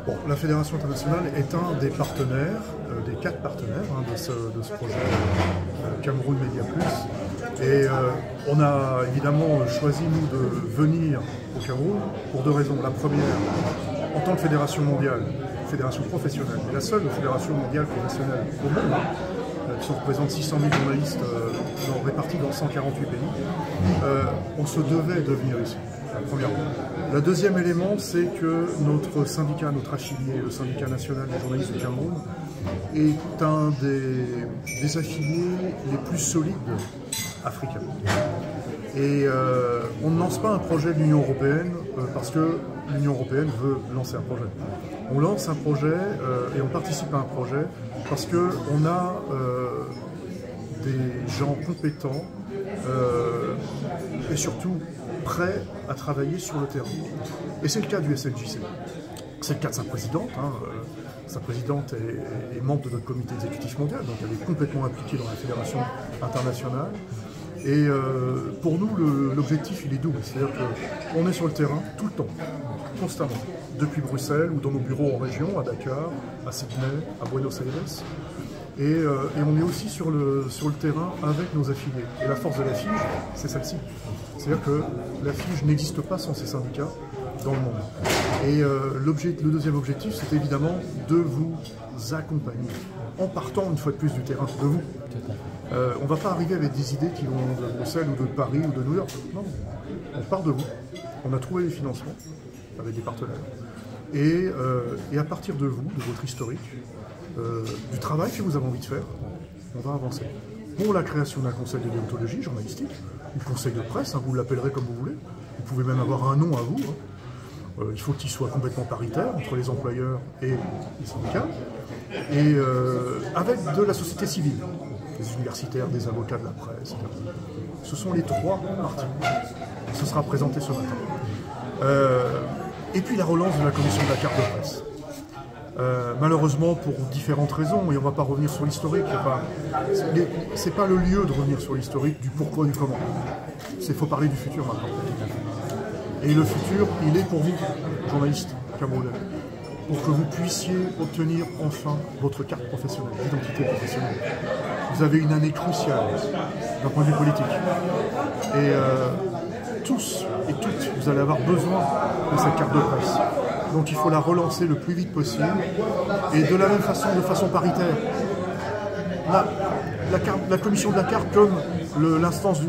Bon, la Fédération internationale est un des partenaires, des 4 partenaires de ce projet Cameroun Media Plus. Et on a évidemment choisi, nous, de venir au Cameroun pour 2 raisons. La première, en tant que fédération mondiale, fédération professionnelle, mais la seule fédération mondiale professionnelle au monde, qui représente 600 000 journalistes répartis dans 148 pays, on se devait de venir ici. Premièrement. Le deuxième élément, c'est que notre syndicat, notre affilié, le syndicat national des journalistes du Cameroun, est un des affiliés les plus solides africains. Et on ne lance pas un projet de l'Union européenne parce que l'Union européenne veut lancer un projet. On lance un projet et on participe à un projet parce qu'on a des gens compétents et surtout prêts à travailler sur le terrain. Et c'est le cas du SNJC. C'est le cas de sa présidente. Sa présidente est membre de notre comité exécutif mondial, donc elle est complètement impliquée dans la fédération internationale. Et pour nous, l'objectif, il est double. C'est-à-dire qu'on est sur le terrain tout le temps, constamment, depuis Bruxelles ou dans nos bureaux en région, à Dakar, à Sydney, à Buenos Aires. Et on est aussi sur le terrain avec nos affiliés. Et la force de la FIJ, c'est celle-ci. C'est-à-dire que la FIJ n'existe pas sans ces syndicats dans le monde. Et le deuxième objectif, c'est évidemment de vous accompagner, en partant une fois de plus du terrain, de vous. On ne va pas arriver avec des idées qui vont de Bruxelles ou de Paris ou de New York. Non, on part de vous. On a trouvé les financements avec des partenaires. Et à partir de vous, de votre historique, du travail que vous avez envie de faire, on va avancer. Pour la création d'un conseil de déontologie journalistique, ou conseil de presse, vous l'appellerez comme vous voulez, vous pouvez même avoir un nom à vous. Il faut qu'il soit complètement paritaire entre les employeurs et les syndicats, et avec de la société civile, des universitaires, des avocats de la presse, etc. Ce sont les 3 parties. Ce sera présenté ce matin. Et puis la relance de la commission de la carte de presse. Malheureusement, pour différentes raisons, et on ne va pas revenir sur l'historique, c'est pas le lieu de revenir sur l'historique du pourquoi, du comment. Il faut parler du futur maintenant. Et le futur, il est pour vous, journalistes camerounais, pour que vous puissiez obtenir enfin votre carte professionnelle, d'identité professionnelle. Vous avez une année cruciale d'un point de vue politique. Et tous et toutes, vous allez avoir besoin de cette carte de presse. Donc il faut la relancer le plus vite possible. Et de la même façon, de façon paritaire. La commission de la carte, comme l'instance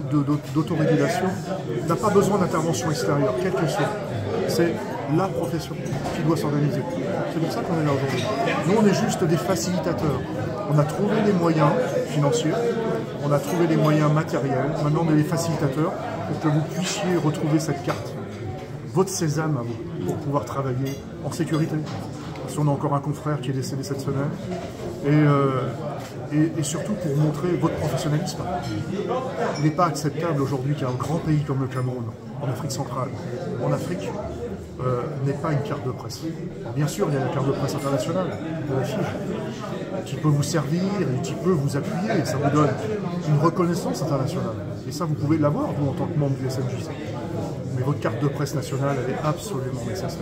d'autorégulation, n'a pas besoin d'intervention extérieure, quelle qu'elle soit. C'est la profession qui doit s'organiser. C'est pour ça qu'on est là aujourd'hui. Nous, on est juste des facilitateurs. On a trouvé les moyens financiers, on a trouvé les moyens matériels. Maintenant, on est les facilitateurs pour que vous puissiez retrouver cette carte, votre sésame à vous, pour pouvoir travailler en sécurité. Parce qu'on a encore un confrère qui est décédé cette semaine. Et surtout pour montrer votre professionnalisme. Il n'est pas acceptable aujourd'hui qu'un grand pays comme le Cameroun, en Afrique centrale, en Afrique, n'ait pas une carte de presse. Alors bien sûr, il y a la carte de presse internationale, de la FIJ, qui peut vous servir et qui peut vous appuyer. Et ça vous donne une reconnaissance internationale. Et ça, vous pouvez l'avoir, vous, en tant que membre du SNJC. Mais votre carte de presse nationale, elle est absolument nécessaire.